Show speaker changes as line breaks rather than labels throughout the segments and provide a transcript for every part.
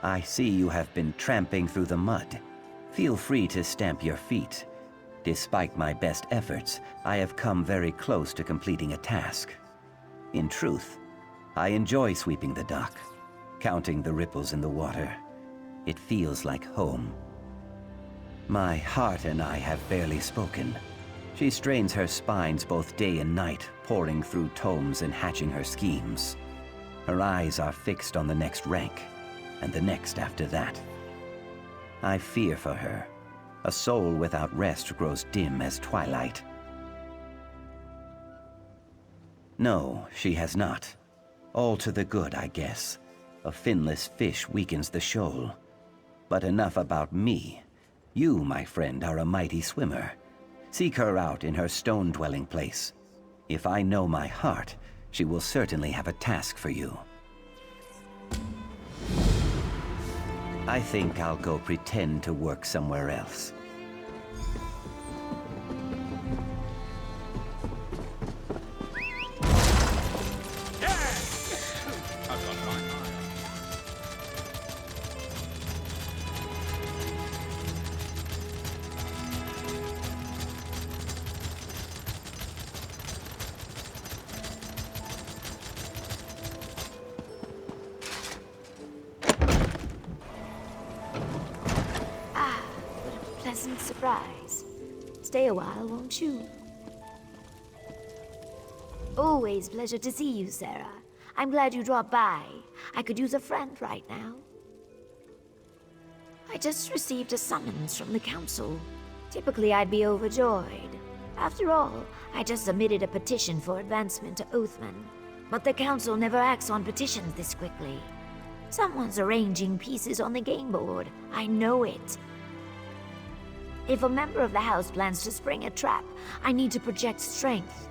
I see you have been tramping through the mud. Feel free to stamp your feet. Despite my best efforts, I have come very close to completing a task. In truth, I enjoy sweeping the dock, counting the ripples in the water. It feels like home. My heart and I have barely spoken. She strains her spines both day and night, poring through tomes and hatching her schemes. Her eyes are fixed on the next rank, and the next after that. I fear for her. A soul without rest grows dim as twilight. No, she has not. All to the good, I guess. A finless fish weakens the shoal. But enough about me. You, my friend, are a mighty swimmer. Seek her out in her stone-dwelling place. If I know my heart, she will certainly have a task for you. I think I'll go pretend to work somewhere else.
Pleasant surprise. Stay a while, won't you? Always pleasure to see you, Sarah. I'm glad you dropped by. I could use a friend right now. I just received a summons from the council. Typically, I'd be overjoyed. After all, I just submitted a petition for advancement to Oathman. But the council never acts on petitions this quickly. Someone's arranging pieces on the game board. I know it. If a member of the House plans to spring a trap, I need to project strength.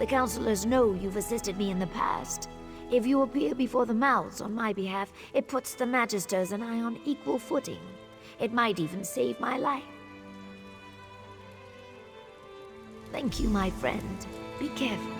The councilors know you've assisted me in the past. If you appear before the mouths on my behalf, it puts the Magisters and I on equal footing. It might even save my life. Thank you, my friend. Be careful.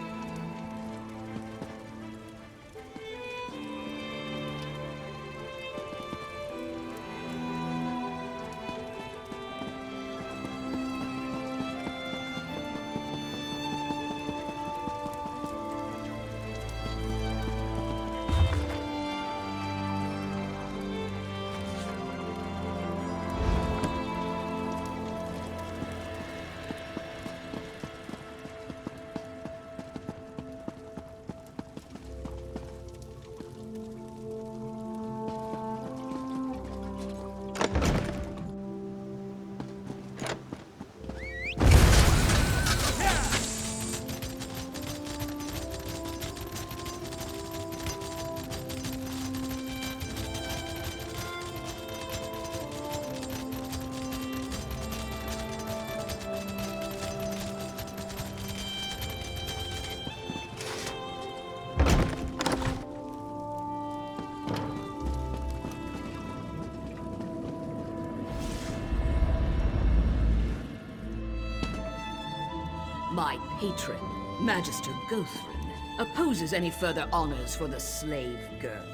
My patron, Magister Gothrin, opposes any further honors for the slave girl.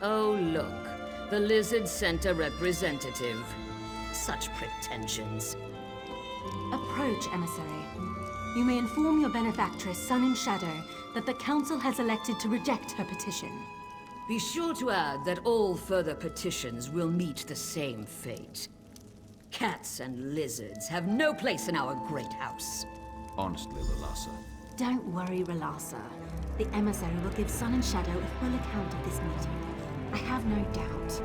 Oh, look. The lizard sent a representative. Such pretensions.
Approach, emissary. You may inform your benefactress, Sun in Shadow, that the council has elected to reject her petition.
Be sure to add that all further petitions will meet the same fate. Cats and lizards have no place in our great house.
Honestly, Relasa.
Don't worry, Relasa. The emissary will give Sun and Shadow a full account of this meeting. I have no doubt.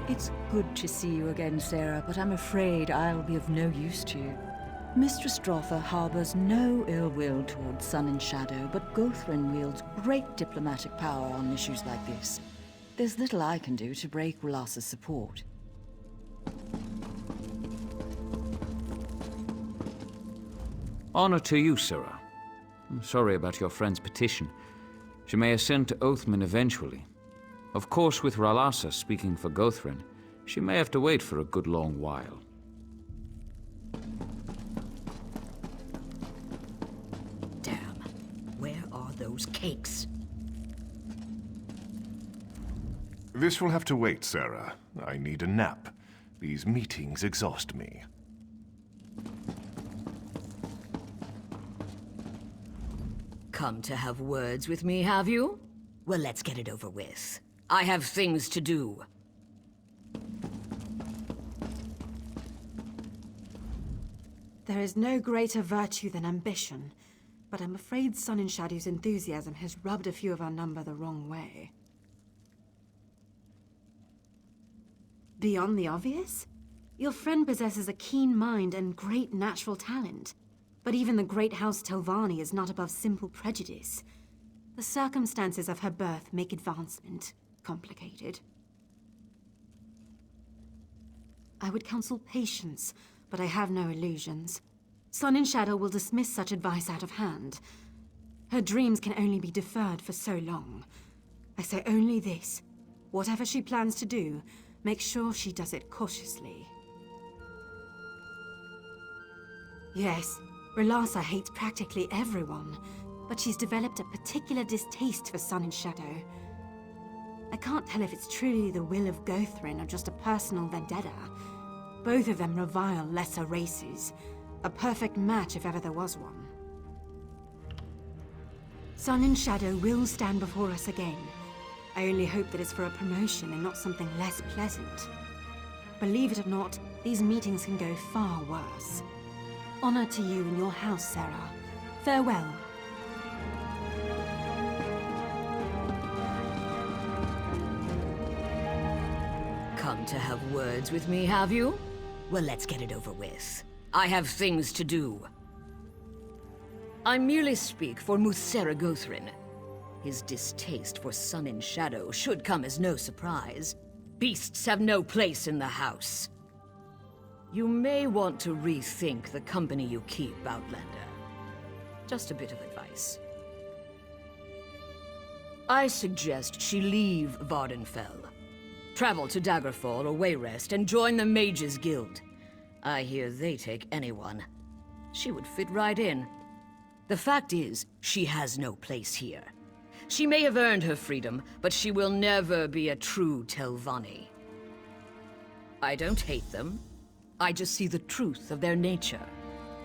It's good to see you again, Sarah, but I'm afraid I'll be of no use to you. Mistress Droffer harbors no ill will towards Sun and Shadow, but Gothrin wields great diplomatic power on issues like this. There's little I can do to break Rolasa's support.
Honor to you, Sarah. I'm sorry about your friend's petition. She may ascend to Oathman eventually. Of course, with Ralasa speaking for Gothrin, she may have to wait for a good long while.
those cakes.
This will have to wait, Sarah. I need a nap. These meetings exhaust me.
Come to have words with me, have you? Well, let's get it over with. I have things to do.
There is no greater virtue than ambition, but I'm afraid Sun and Shadow's enthusiasm has rubbed a few of our number the wrong way. Beyond the obvious? Your friend possesses a keen mind and great natural talent. But even the great House Telvanni is not above simple prejudice. The circumstances of her birth make advancement complicated. I would counsel patience, but I have no illusions. Sun and Shadow will dismiss such advice out of hand. Her dreams can only be deferred for so long. I say only this. Whatever she plans to do, make sure she does it cautiously. Yes, Relasa hates practically everyone, but she's developed a particular distaste for Sun and Shadow. I can't tell if it's truly the will of Gothrin or just a personal vendetta. Both of them revile lesser races. A perfect match if ever there was one. Sun and Shadow will stand before us again. I only hope that it's for a promotion and not something less pleasant. Believe it or not, these meetings can go far worse. Honor to you and your house, Sarah. Farewell.
Come to have words with me, have you? Well, let's get it over with. I have things to do. I merely speak for Muthsera Gothrin. His distaste for Sun and Shadow should come as no surprise. Beasts have no place in the house. You may want to rethink the company you keep, Outlander. Just a bit of advice. I suggest she leave Vvardenfell. Travel to Daggerfall or Wayrest and join the Mages Guild. I hear they take anyone. She would fit right in. The fact is, she has no place here. She may have earned her freedom, but she will never be a true Telvanni. I don't hate them. I just see the truth of their nature.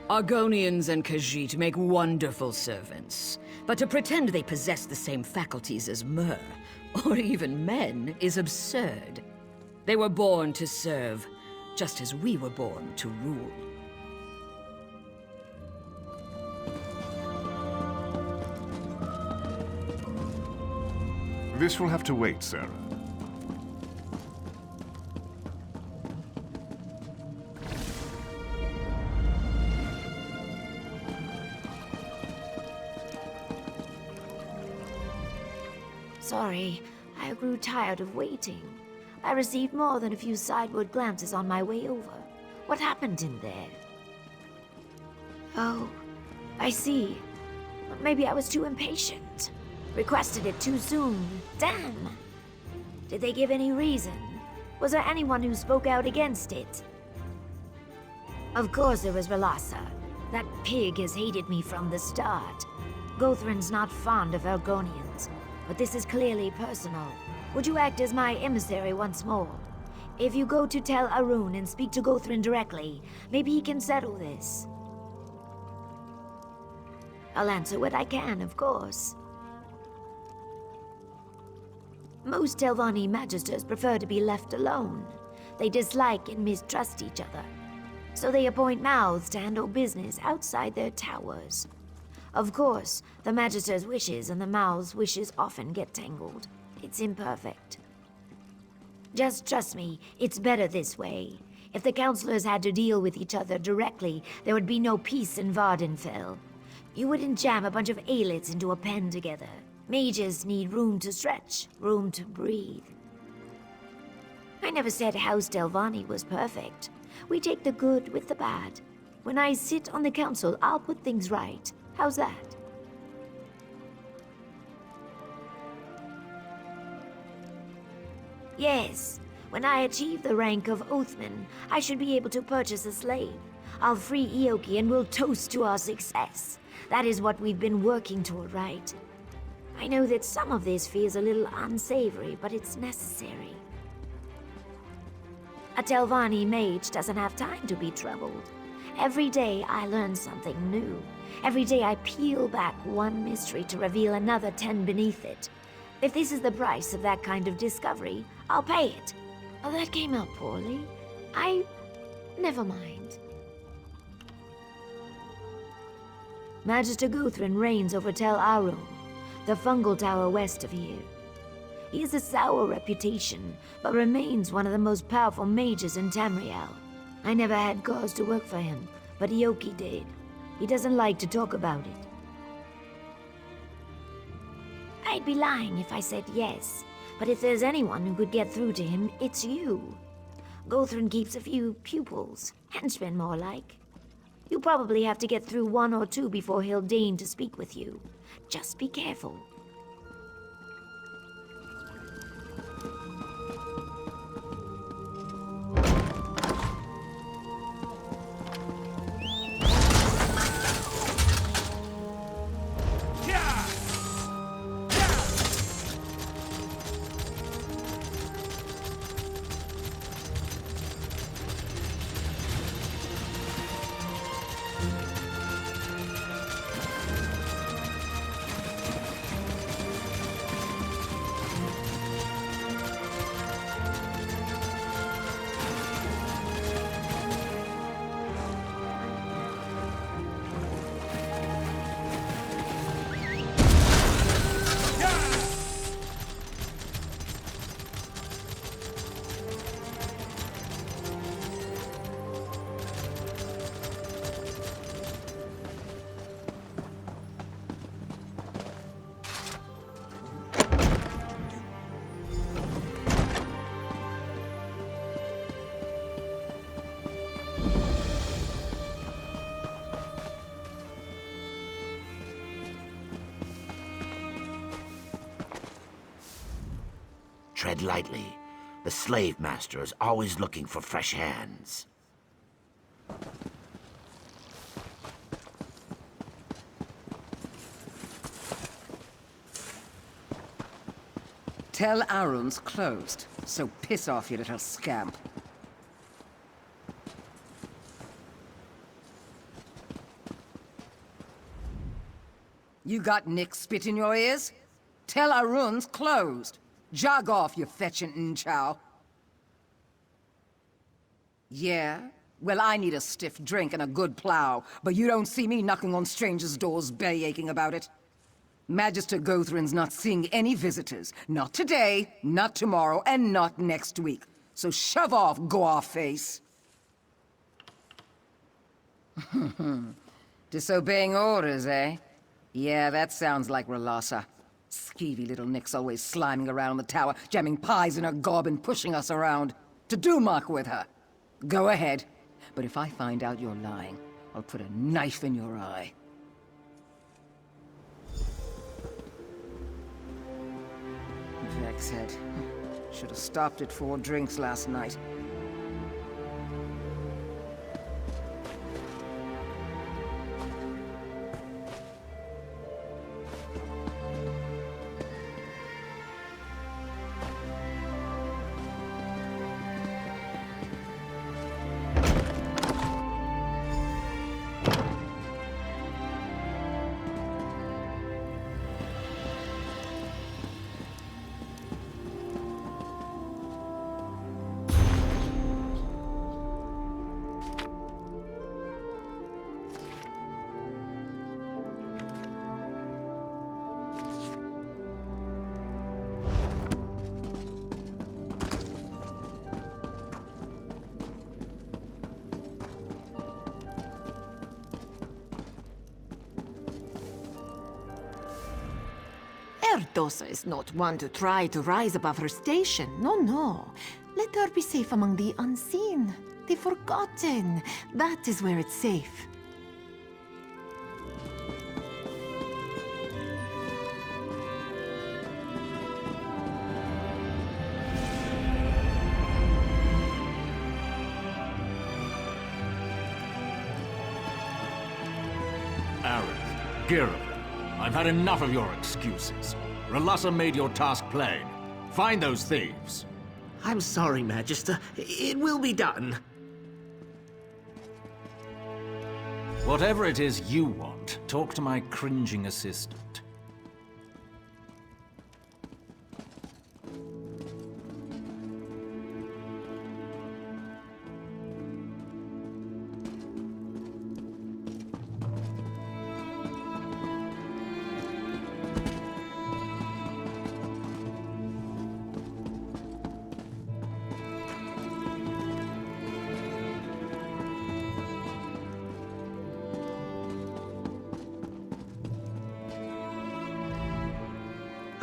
Argonians and Khajiit make wonderful servants, but to pretend they possess the same faculties as Mer, or even men, is absurd. They were born to serve, just as we were born to rule.
This will have to wait, Sarah.
Sorry, I grew tired of waiting. I received more than a few sideward glances on my way over. What happened in there? Oh, I see. Maybe I was too impatient. Requested it too soon. Damn! Did they give any reason? Was there anyone who spoke out against it? Of course there was Relasa. That pig has hated me from the start. Gothrin's not fond of Argonians, but this is clearly personal. Would you act as my emissary once more? If you go to Tel Arun and speak to Gothrin directly, maybe he can settle this. I'll answer what I can, of course. Most Telvanni magisters prefer to be left alone. They dislike and mistrust each other, so they appoint mouths to handle business outside their towers. Of course, the magister's wishes and the mouth's wishes often get tangled. It's imperfect. Just trust me, it's better this way. If the counselors had to deal with each other directly, there would be no peace in Vvardenfell. You wouldn't jam a bunch of aelits into a pen together. Mages need room to stretch, room to breathe. I never said House Telvanni was perfect. We take the good with the bad. When I sit on the council, I'll put things right. How's that? Yes, when I achieve the rank of Oathman, I should be able to purchase a slave. I'll free Eoki and we'll toast to our success. That is what we've been working toward, right? I know that some of this feels a little unsavory, but it's necessary. A Telvanni mage doesn't have time to be troubled. Every day I learn something new. Every day I peel back one mystery to reveal another 10 beneath it. If this is the price of that kind of discovery, I'll pay it. Oh, that came out poorly. Never mind. Magister Guthrin reigns over Tel Arum, the fungal tower west of here. He has a sour reputation, but remains one of the most powerful mages in Tamriel. I never had cause to work for him, but Eoki did. He doesn't like to talk about it. I'd be lying if I said yes, but if there's anyone who could get through to him, it's you. Guthrin keeps a few pupils, henchmen more like. You probably have to get through one or two before he'll deign to speak with you. Just be careful.
Tread lightly. The slave master is always looking for fresh hands.
Tel Arum's closed, so piss off, you little scamp. You got Nick spit in your ears? Tel Arum's closed. Jog off, you fetching nchow. Yeah? Well, I need a stiff drink and a good plow, but you don't see me knocking on strangers' doors belly aching about it. Magister Guthrin's not seeing any visitors. Not today, not tomorrow, and not next week. So shove off, go-off-face. Disobeying orders, eh? Yeah, that sounds like Relassa. Skeevy little Nick's always sliming around the tower, jamming pies in her gob and pushing us around. To do muck with her. Go ahead. But if I find out you're lying, I'll put a knife in your eye. Vexhead. Should have stopped at 4 drinks last night.
Erdosa is not one to try to rise above her station. No, no. Let her be safe among the unseen, the forgotten. That is where it's safe.
Aerith, Girl,
I've had enough of your excuses. R'hllasa made your task plain. Find those thieves.
I'm sorry, Magister. It will be done.
Whatever it is you want, talk to my cringing assistant.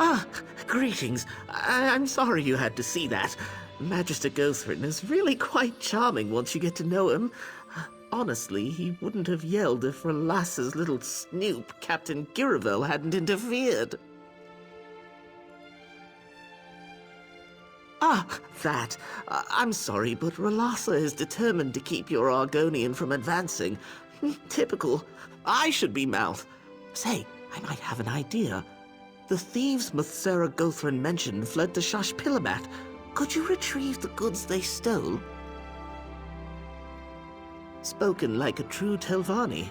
Ah, greetings. I'm sorry you had to see that. Magister Gothrin is really quite charming once you get to know him. Honestly, he wouldn't have yelled if R'hllasa's little snoop, Captain Giravel, hadn't interfered. Ah, that. I'm sorry, but R'hllasa is determined to keep your Argonian from advancing. Typical. I should be mouth. Say, I might have an idea. The thieves Muthsera Gothrin mentioned fled to Shashpilamat. Could you retrieve the goods they stole? Spoken like a true Telvanni.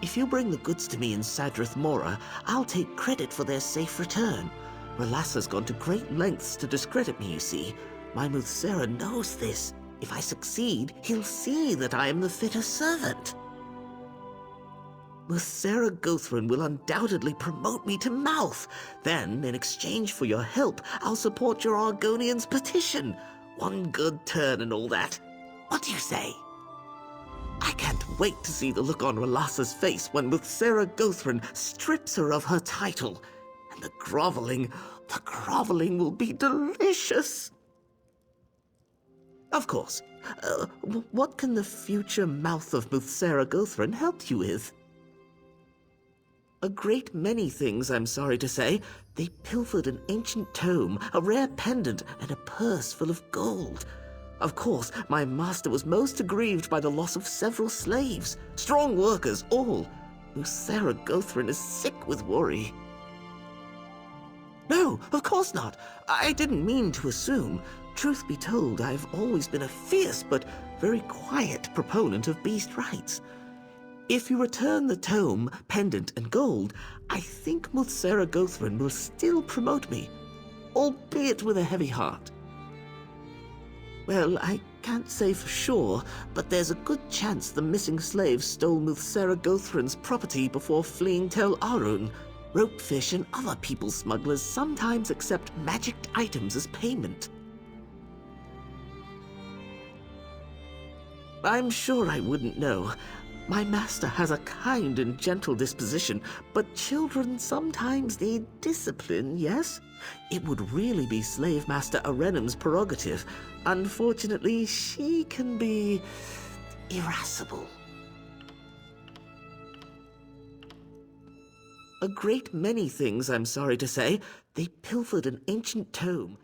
If you bring the goods to me in Sadrith Mora, I'll take credit for their safe return. R'hllasa's gone to great lengths to discredit me, you see. My Muthsera knows this. If I succeed, he'll see that I am the fitter servant. Muthsera Gothrin will undoubtedly promote me to mouth. Then, in exchange for your help, I'll support your Argonian's petition. One good turn and all that. What do you say? I can't wait to see the look on R'hllasa's face when Muthsera Gothrin strips her of her title. And the groveling will be delicious. Of course. What can the future mouth of Muthsera Gothrin help you with? A great many things, I'm sorry to say. They pilfered an ancient tome, a rare pendant, and a purse full of gold. Of course, my master was most aggrieved by the loss of several slaves. Strong workers, all. Muthsera Gothrin is sick with worry. No, of course not. I didn't mean to assume. Truth be told, I've always been a fierce but very quiet proponent of beast rights. If you return the tome, pendant, and gold, I think Muthsera Gothrin will still promote me, albeit with a heavy heart. Well, I can't say for sure, but there's a good chance the missing slaves stole Muthsera Gothrin's property before fleeing Tel Arun. Ropefish and other people smugglers sometimes accept magicked items as payment. I'm sure I wouldn't know. My master has a kind and gentle disposition, but children sometimes need discipline, yes? It would really be Slave Master Arenum's prerogative. Unfortunately, she can be irascible. A great many things, I'm sorry to say. They pilfered an ancient tome.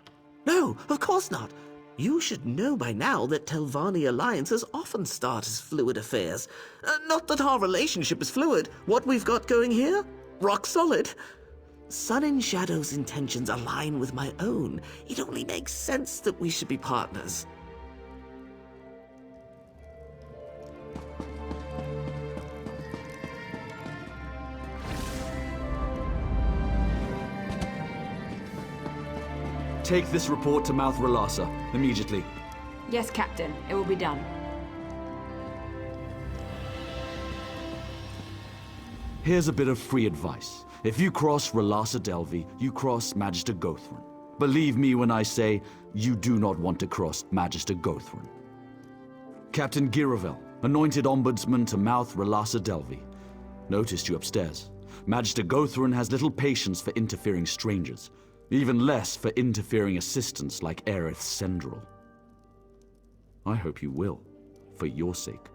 No, of course not. You should know by now that Telvanni alliances often start as fluid affairs. Not that our relationship is fluid. What we've got going here? Rock solid. Sun and Shadow's intentions align with my own. It only makes sense that we should be partners.
Take this report to Mouth R'hllasa, immediately.
Yes, Captain. It will be done.
Here's a bit of free advice. If you cross R'hllasa Delvi, you cross Magister Gothrin. Believe me when I say, you do not want to cross Magister Gothrin. Captain Giravel, anointed ombudsman to Mouth R'hllasa Delvi. Noticed you upstairs. Magister Gothrin has little patience for interfering strangers. Even less for interfering assistants like Aerith Sendril. I hope you will, for your sake.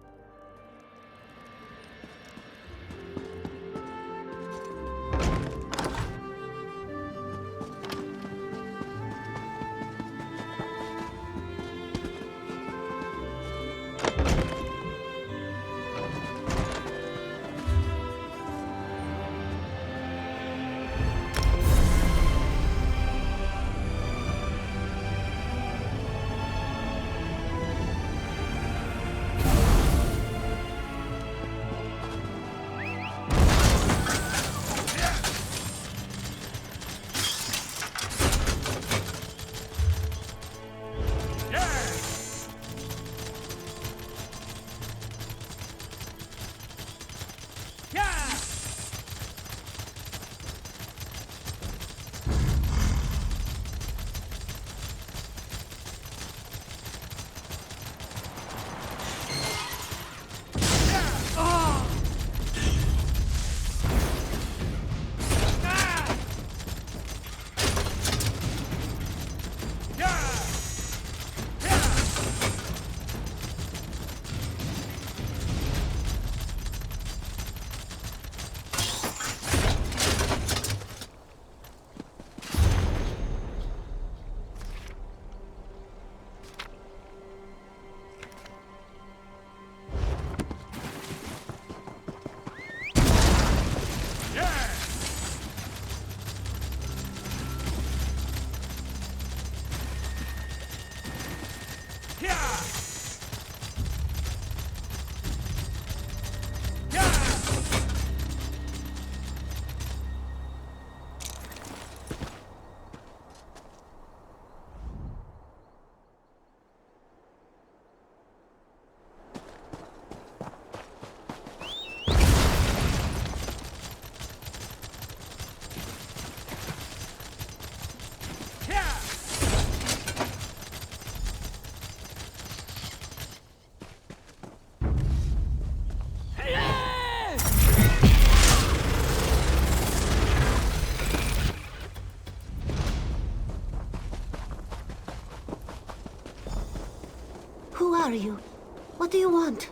do you want?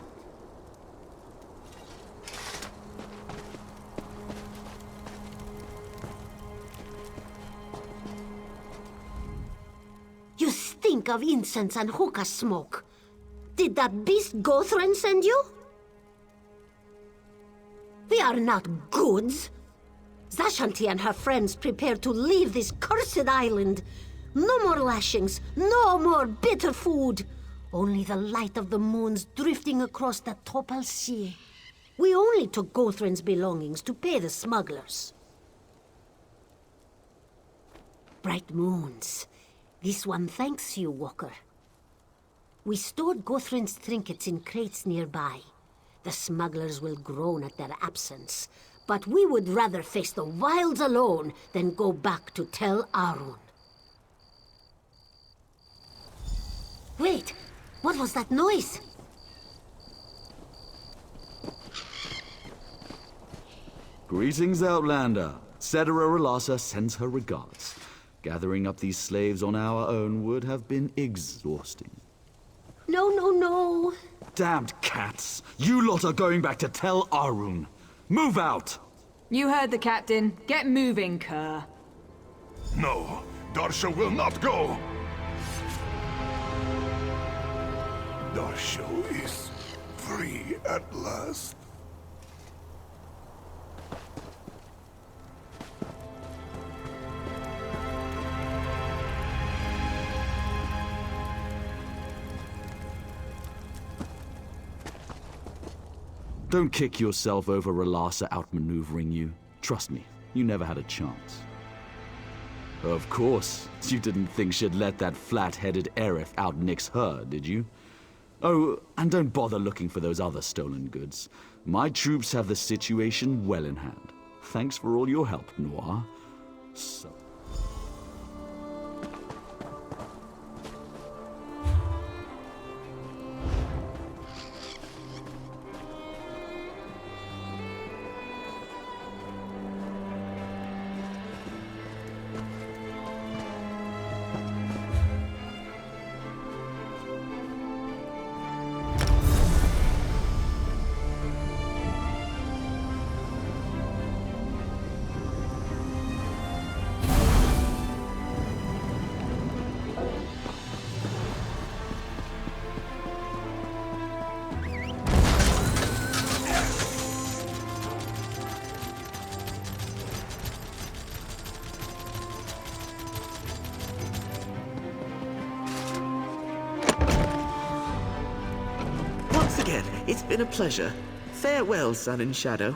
You stink of incense and hookah smoke. Did that beast Gothran send you? We are not goods. Zashanti and her friends prepare to leave this cursed island. No more lashings, no more bitter food. Only the light of the moons drifting across the Topal Sea. We only took Gothran's belongings to pay the smugglers. Bright moons. This one thanks you, Walker. We stored Gothran's trinkets in crates nearby. The smugglers will groan at their absence, but we would rather face the wilds alone than go back to Tel Arun. Wait, what was that noise?
Greetings, Outlander. Cetera Relassa sends her regards. Gathering up these slaves on our own would have been exhausting.
No, no, no.
Damned cats! You lot are going back to Tel Arun. Move out!
You heard the captain. Get moving, Kerr.
No, Darsha will not go. Darsha is free at last.
Don't kick yourself over Relassa outmaneuvering you. Trust me, you never had a chance. Of course, you didn't think she'd let that flat-headed Aerith outnix her, did you? Oh, and don't bother looking for those other stolen goods. My troops have the situation well in hand. Thanks for all your help, Noir. So...
Again, it's been a pleasure. Farewell, Sun and Shadow.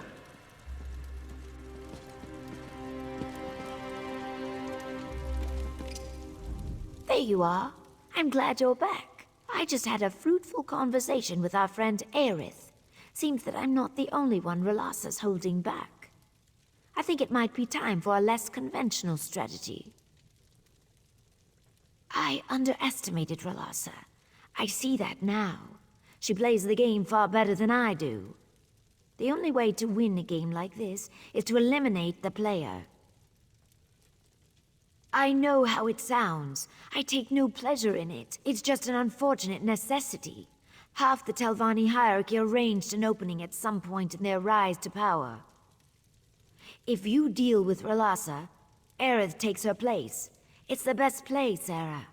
There you are. I'm glad you're back. I just had a fruitful conversation with our friend Aerith. Seems that I'm not the only one Relassa's holding back. I think it might be time for a less conventional strategy. I underestimated Relassa. I see that now. She plays the game far better than I do. The only way to win a game like this is to eliminate the player. I know how it sounds. I take no pleasure in it. It's just an unfortunate necessity. Half the Telvanni hierarchy arranged an opening at some point in their rise to power. If you deal with Relassa, Aerith takes her place. It's the best play, Sarah.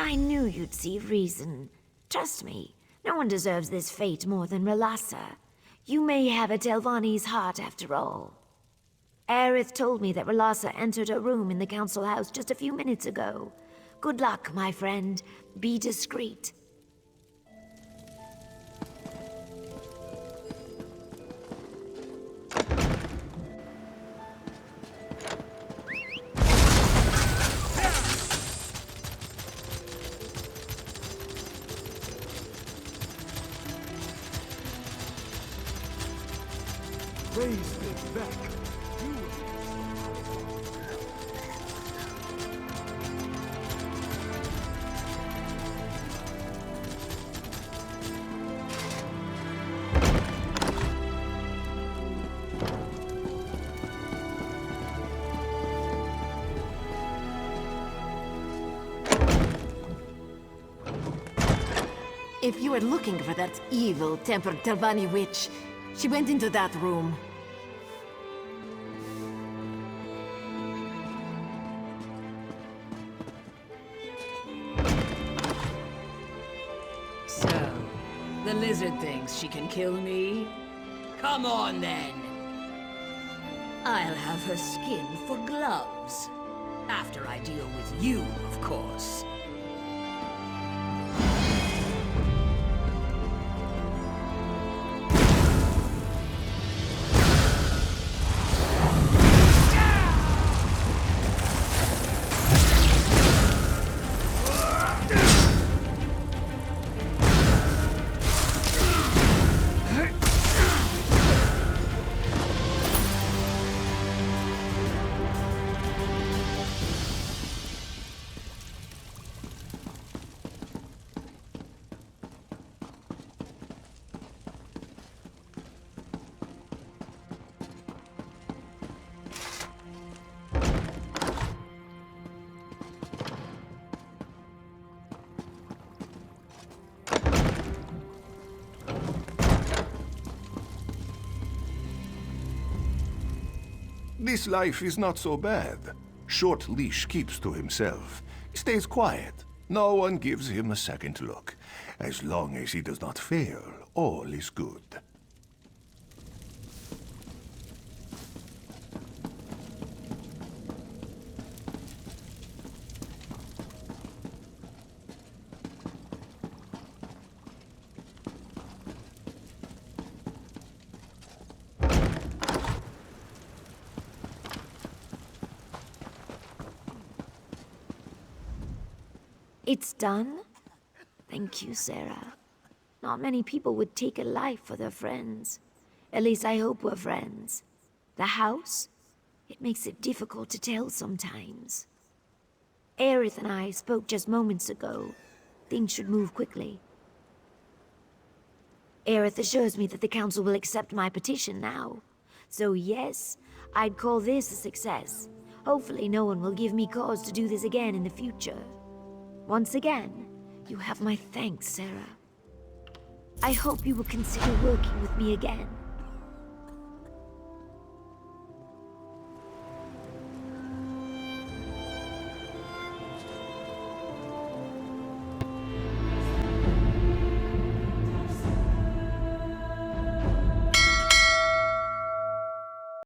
I knew you'd see reason. Trust me, no one deserves this fate more than Relassa. You may have a Telvanni's heart after all. Aerith told me that Relassa entered her room in the council house just a few minutes ago. Good luck, my friend. Be discreet.
Raise it back.
If you were looking for that evil-tempered Telvanni witch, she went into that room.
So, the lizard thinks she can kill me? Come on, then! I'll have her skin for gloves. After I deal with you, of course.
This life is not so bad. Short Leash keeps to himself. He stays quiet. No one gives him a second look. As long as he does not fail, all is good.
It's done? Thank you, Sarah. Not many people would take a life for their friends. At least I hope we're friends. The house? It makes it difficult to tell sometimes. Aerith and I spoke just moments ago. Things should move quickly. Aerith assures me that the Council will accept my petition now. So yes, I'd call this a success. Hopefully no one will give me cause to do this again in the future. Once again, you have my thanks, Sarah. I hope you will consider working with me again.